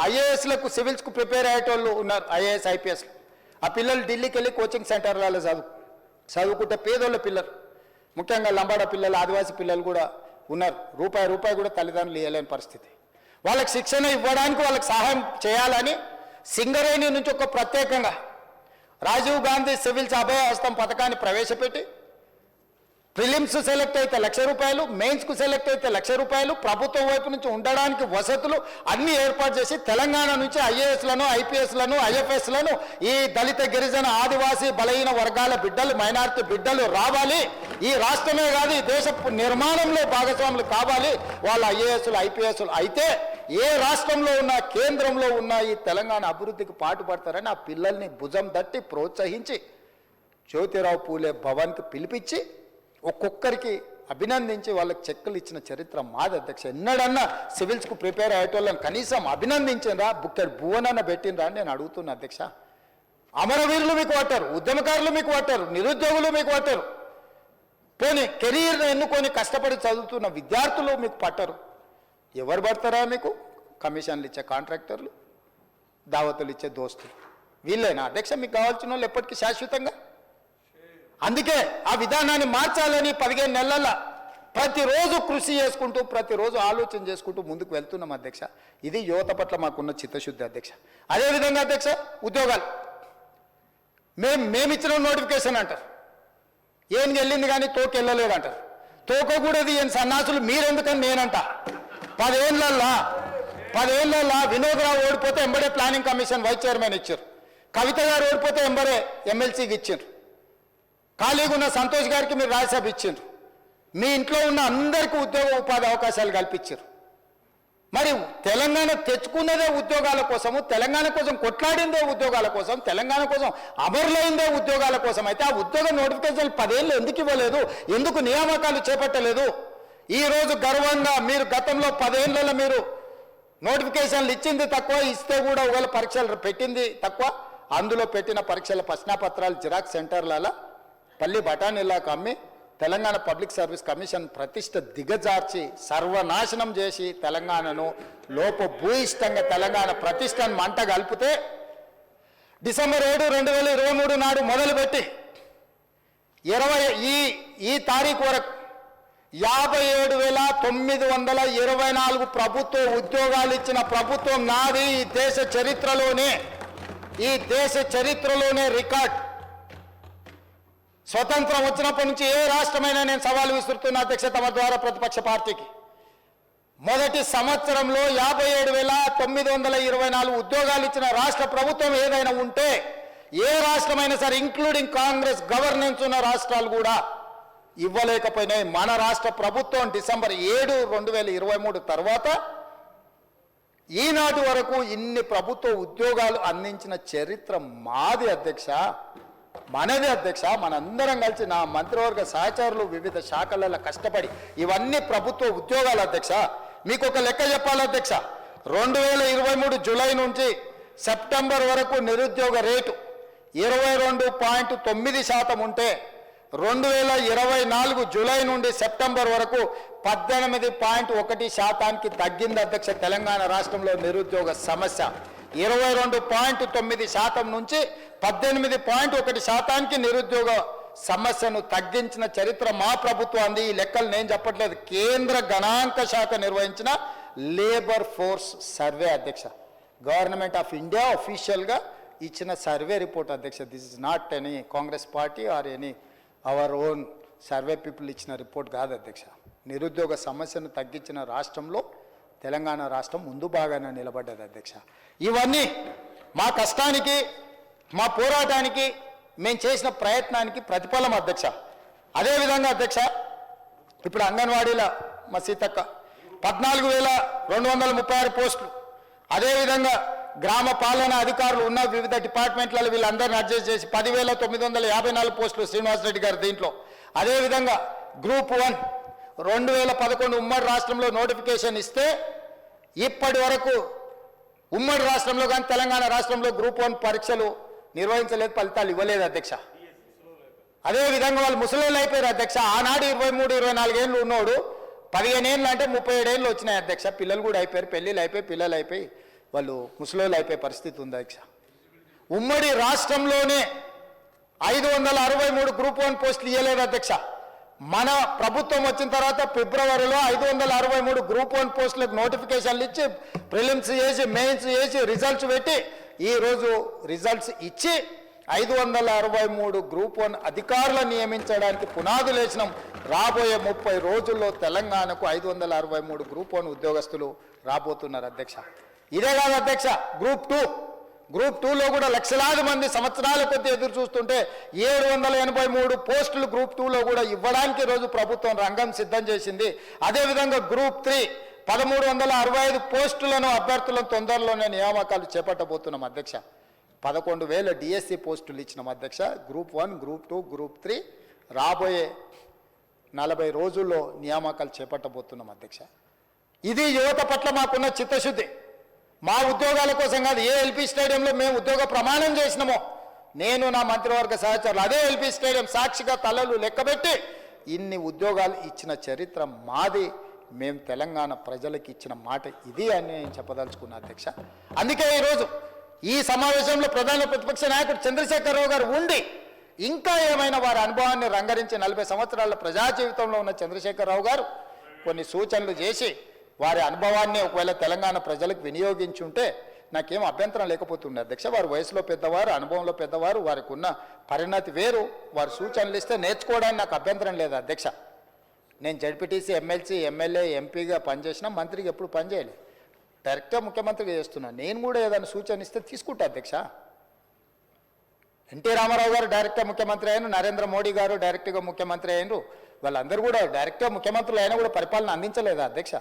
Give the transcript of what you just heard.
ఐఏఎస్లకు సివిల్స్కు prepare అయ్యేటోళ్ళు ఉన్నారు, IAS ఐపీఎస్లు. ఆ పిల్లలు ఢిల్లీకి వెళ్ళి కోచింగ్ సెంటర్లలో చదువుకుంటే పేదోళ్ళ పిల్లలు, ముఖ్యంగా లంబాడ పిల్లలు, ఆదివాసీ పిల్లలు కూడా ఉన్నారు. రూపాయి కూడా తల్లిదండ్రులు ఇవ్వలేని పరిస్థితి. వాళ్ళకి శిక్షణ ఇవ్వడానికి వాళ్ళకి సహాయం చేయాలని సింగరేణి నుంచి ఒక ప్రత్యేకంగా రాజీవ్ గాంధీ సివిల్స్ అభయ హస్తం పథకాన్ని ప్రవేశపెట్టి ప్రిలిమ్స్ సెలెక్ట్ అయితే ₹1,00,000, మెయిన్స్కు సెలెక్ట్ అయితే ₹1,00,000, ప్రభుత్వం వైపు నుంచి ఉండడానికి వసతులు అన్నీ ఏర్పాటు చేసి తెలంగాణ నుంచి ఐఏఎస్లను, ఐపీఎస్లను, ఐఎఫ్ఎస్లను ఈ దళిత గిరిజన ఆదివాసీ బలహీన వర్గాల బిడ్డలు, మైనారిటీ బిడ్డలు రావాలి. ఈ రాష్ట్రమే కాదు ఈ దేశ నిర్మాణంలో భాగస్వాములు కావాలి వాళ్ళ ఐఏఎస్లు, ఐపీఎస్లు అయితే ఏ రాష్ట్రంలో ఉన్న కేంద్రంలో ఉన్న ఈ తెలంగాణ అభివృద్ధికి పాటుపడతారని ఆ పిల్లల్ని భుజం తట్టి ప్రోత్సహించి జ్యోతిరావు పూలే భవన్కి పిలిపించి ఒక్కొక్కరికి అభినందించి వాళ్ళకి చెక్కులు ఇచ్చిన చరిత్ర మాది అధ్యక్ష. ఎన్నడన్నా సివిల్స్కు ప్రిపేర్ అయ్యేటోళ్ళని కనీసం అభినందించిండ్రా, బుక్కడి భువనన్న పెట్టినరా అని నేను అడుగుతున్నా అధ్యక్ష. అమరవీరులు మీకు పట్టారు, ఉద్యమకారులు మీకు పట్టారు, నిరుద్యోగులు మీకు పట్టారు, పోనీ కెరీర్ను ఎన్నుకొని కష్టపడి చదువుతున్న విద్యార్థులు మీకు పట్టరు. ఎవరు పడతారా మీకు? కమిషన్లు ఇచ్చే కాంట్రాక్టర్లు, దావతులు ఇచ్చే దోస్తులు, వీళ్ళేనా అధ్యక్ష మీకు కావాల్సిన వాళ్ళు ఎప్పటికీ శాశ్వతంగా? అందుకే ఆ విధానాన్ని మార్చాలని 15 నెలల ప్రతిరోజు కృషి చేసుకుంటూ, ప్రతిరోజు ఆలోచన చేసుకుంటూ ముందుకు వెళ్తున్నాం అధ్యక్ష. ఇది యువత పట్ల మాకున్న చిత్తశుద్ధి అధ్యక్ష. అదేవిధంగా అధ్యక్ష ఉద్యోగాలు మేమిచ్చిన నోటిఫికేషన్ అంటారు, ఏం వెళ్ళింది కానీ తోక వెళ్ళలేదు అంటారు. తోక కూడా ఏం సన్నాసులు మీరెందుకని నేనంట. 10 ఏళ్ళ వినోద్రావు ఓడిపోతే ఎంబడే ప్లానింగ్ కమిషన్ వైస్ చైర్మన్ ఇచ్చారు, కవిత గారు ఓడిపోతే ఎంబడే ఎమ్మెల్సీకి ఇచ్చారు, ఖాళీగా ఉన్న సంతోష్ గారికి మీరు రాజ్యసభ ఇచ్చారు, మీ ఇంట్లో ఉన్న అందరికీ ఉద్యోగ ఉపాధి అవకాశాలు కల్పించారు. మరి తెలంగాణ తెచ్చుకున్నదే ఉద్యోగాల కోసము, తెలంగాణ కోసం కొట్లాడిందే ఉద్యోగాల కోసం, తెలంగాణ కోసం అమరులైందే ఉద్యోగాల కోసం అయితే ఆ ఉద్యోగ నోటిఫికేషన్లు 10 ఏళ్ళు ఎందుకు ఇవ్వలేదు? ఎందుకు నియామకాలు చేపట్టలేదు? ఈరోజు గర్వంగా మీరు గతంలో 10 ఏళ్ళలో మీరు నోటిఫికేషన్లు ఇచ్చింది తక్కువ, ఇస్తే కూడా ఒకవేళ పరీక్షలు పెట్టింది తక్కువ. అందులో పెట్టిన పరీక్షల ప్రశ్నాపత్రాలు జిరాక్స్ సెంటర్లలో పల్లి బఠానీలాకు అమ్మి తెలంగాణ పబ్లిక్ సర్వీస్ కమిషన్ ప్రతిష్ట దిగజార్చి సర్వనాశనం చేసి తెలంగాణను లోపభూయిష్టంగా తెలంగాణ ప్రతిష్టను మంట కలిపితే డిసెంబర్ 7, 2023 నాడు మొదలుపెట్టి ఈ తారీఖు వరకు 57,924 ప్రభుత్వ ఉద్యోగాలు ఇచ్చిన ప్రభుత్వం నాది. ఈ దేశ చరిత్రలోనే రికార్డ్. స్వతంత్రం వచ్చినప్పటి నుంచి ఏ రాష్ట్రమైనా నేను సవాలు విసురుతున్న అధ్యక్ష తమ ద్వారా ప్రతిపక్ష పార్టీకి. మొదటి సంవత్సరంలో 57,924 ఉద్యోగాలు ఇచ్చిన రాష్ట్ర ప్రభుత్వం ఏదైనా ఉంటే ఏ రాష్ట్రమైనా సరే ఇంక్లూడింగ్ కాంగ్రెస్ గవర్నెన్స్ ఉన్న రాష్ట్రాలు కూడా ఇవ్వలేకపోయినాయి. మన రాష్ట్ర ప్రభుత్వం డిసెంబర్ 7, 2023 తర్వాత ఈనాటి వరకు ఇన్ని ప్రభుత్వ ఉద్యోగాలు అందించిన చరిత్ర మాది అధ్యక్ష, మనదే అధ్యక్ష. మనందరం కలిసి నా మంత్రివర్గ సహచరులు వివిధ శాఖలలో కష్టపడి ఇవన్నీ ప్రభుత్వ ఉద్యోగాలు అధ్యక్ష. మీకు ఒక లెక్క చెప్పాలి అధ్యక్ష, 2023 జూలై నుంచి సెప్టెంబర్ వరకు నిరుద్యోగ రేటు 22.9% ఉంటే 2024 జూలై నుండి సెప్టెంబర్ వరకు 18.1%కి తగ్గింది అధ్యక్ష. తెలంగాణ రాష్ట్రంలో నిరుద్యోగ సమస్య 22.9% నుంచి 18.1%కి నిరుద్యోగ సమస్యను తగ్గించిన చరిత్ర మా ప్రభుత్వాన్ని. ఈ లెక్కలు నేను చెప్పట్లేదు, కేంద్ర గణాంక శాఖ నిర్వహించిన లేబర్ ఫోర్స్ సర్వే అధ్యక్ష, గవర్నమెంట్ ఆఫ్ ఇండియా అఫీషియల్గా ఇచ్చిన సర్వే రిపోర్ట్ అధ్యక్ష. This is not any Congress party or any our own survey people ఇచ్చిన రిపోర్ట్ కాదు అధ్యక్ష. నిరుద్యోగ సమస్యను తగ్గించిన రాష్ట్రంలో తెలంగాణ రాష్ట్రం ముందు బాగానే నిలబడ్డది అధ్యక్ష. ఇవన్నీ మా కష్టానికి, మా పోరాటానికి, మేము చేసిన ప్రయత్నానికి ప్రతిఫలం అధ్యక్ష. అదేవిధంగా అధ్యక్ష ఇప్పుడు అంగన్వాడీల మా సీతక్క 14,236 పోస్టులు, అదేవిధంగా గ్రామ పాలనా అధికారులు ఉన్న వివిధ డిపార్ట్మెంట్లలో వీళ్ళందరినీ అడ్జస్ట్ చేసి 10,954 పోస్టులు శ్రీనివాసరెడ్డి గారు దీంట్లో. అదేవిధంగా గ్రూప్ 1 2011 ఉమ్మడి రాష్ట్రంలో నోటిఫికేషన్ ఇస్తే ఇప్పటి వరకు ఉమ్మడి రాష్ట్రంలో కానీ తెలంగాణ రాష్ట్రంలో గ్రూప్ 1 పరీక్షలు నిర్వహించలేదు, ఫలితాలు ఇవ్వలేదు అధ్యక్ష. అదేవిధంగా వాళ్ళు ముసలోళ్ళు అయిపోయారు అధ్యక్ష. ఆనాడు 23-24 ఏళ్ళు ఉన్నోడు 15 ఏళ్ళు అంటే 37 ఏళ్ళు వచ్చినాయి అధ్యక్ష. పిల్లలు కూడా అయిపోయారు, పెళ్ళిళ్ళు అయిపోయి, పిల్లలు అయిపోయి వాళ్ళు ముసలోళ్ళు అయిపోయే పరిస్థితి ఉంది అధ్యక్ష. ఉమ్మడి రాష్ట్రంలోనే 563 గ్రూప్ 1 పోస్టులు ఇవ్వలేదు అధ్యక్ష. మన ప్రభుత్వం వచ్చిన తర్వాత ఫిబ్రవరిలో 563 గ్రూప్ 1 పోస్టులకు నోటిఫికేషన్లు ఇచ్చి ప్రిలిమ్స్ చేసి మెయిన్స్ చేసి రిజల్ట్స్ పెట్టి ఈరోజు రిజల్ట్స్ ఇచ్చి 563 గ్రూప్ 1 అధికారులను నియమించడానికి పునాదులు వేసినాం. రాబోయే 30 రోజుల్లో తెలంగాణకు 563 గ్రూప్ 1 ఉద్యోగస్తులు రాబోతున్నారు అధ్యక్ష. ఇదే కాదు అధ్యక్ష, గ్రూప్ 2లో కూడా లక్షలాది మంది సంవత్సరాల కొద్దీ ఎదురు చూస్తుంటే 783 పోస్టులు గ్రూప్ 2లో కూడా ఇవ్వడానికి రోజు ప్రభుత్వం రంగం సిద్ధం చేసింది. అదేవిధంగా గ్రూప్ 3 1365 పోస్టులను అభ్యర్థులను తొందరలోనే నియామకాలు చేపట్టబోతున్నాం అధ్యక్ష. 11,000 డిఎస్సి పోస్టులు ఇచ్చినాం అధ్యక్ష. గ్రూప్ 1, గ్రూప్ 2, గ్రూప్ 3 రాబోయే 40 రోజుల్లో నియామకాలు చేపట్టబోతున్నాం అధ్యక్ష. ఇది యువత పట్ల మాకున్న చిత్తశుద్ధి. మా ఉద్యోగాల కోసం కాదు, ఏ ఎల్పీ స్టేడియంలో మేము ఉద్యోగ ప్రమాణం చేసినామో నేను నా మంత్రివర్గ సహచరులు అదే ఎల్పీ స్టేడియం సాక్షిగా తలలు లెక్కబెట్టి ఇన్ని ఉద్యోగాలు ఇచ్చిన చరిత్ర మాది. మేము తెలంగాణ ప్రజలకు ఇచ్చిన మాట ఇది అని నేను చెప్పదలుచుకున్నా అధ్యక్ష. అందుకే ఈరోజు ఈ సమావేశంలో ప్రధాన ప్రతిపక్ష నాయకుడు చంద్రశేఖరరావు గారు ఉండి ఇంకా ఏమైనా వారి అనుభవాన్ని రంగరించి 40 సంవత్సరాల ప్రజా జీవితంలో ఉన్న చంద్రశేఖరరావు గారు కొన్ని సూచనలు చేసి వారి అనుభవాన్ని ఒకవేళ తెలంగాణ ప్రజలకు వినియోగించుంటే నాకేం అభ్యంతరం లేకపోతుండే అధ్యక్ష. వారి వయసులో పెద్దవారు, అనుభవంలో పెద్దవారు, వారికి ఉన్న పరిణతి వేరు. వారి సూచనలు ఇస్తే నేర్చుకోవడానికి నాకు అభ్యంతరం లేదు అధ్యక్ష. నేను జడ్పీటీసీ, ఎమ్మెల్సీ, ఎమ్మెల్యే, ఎంపీగా పనిచేసిన, మంత్రికి ఎప్పుడు పనిచేయలేదు. డైరెక్ట్గా ముఖ్యమంత్రిగా చేస్తున్నా. నేను కూడా ఏదైనా సూచన ఇస్తే తీసుకుంటా అధ్యక్ష. ఎన్టీ రామారావు గారు డైరెక్ట్గా ముఖ్యమంత్రి అయినారు, నరేంద్ర మోడీ గారు డైరెక్ట్గా ముఖ్యమంత్రి అయినారు. వాళ్ళందరూ కూడా డైరెక్ట్గా ముఖ్యమంత్రులు అయినా కూడా పరిపాలన అందించలేదా అధ్యక్ష?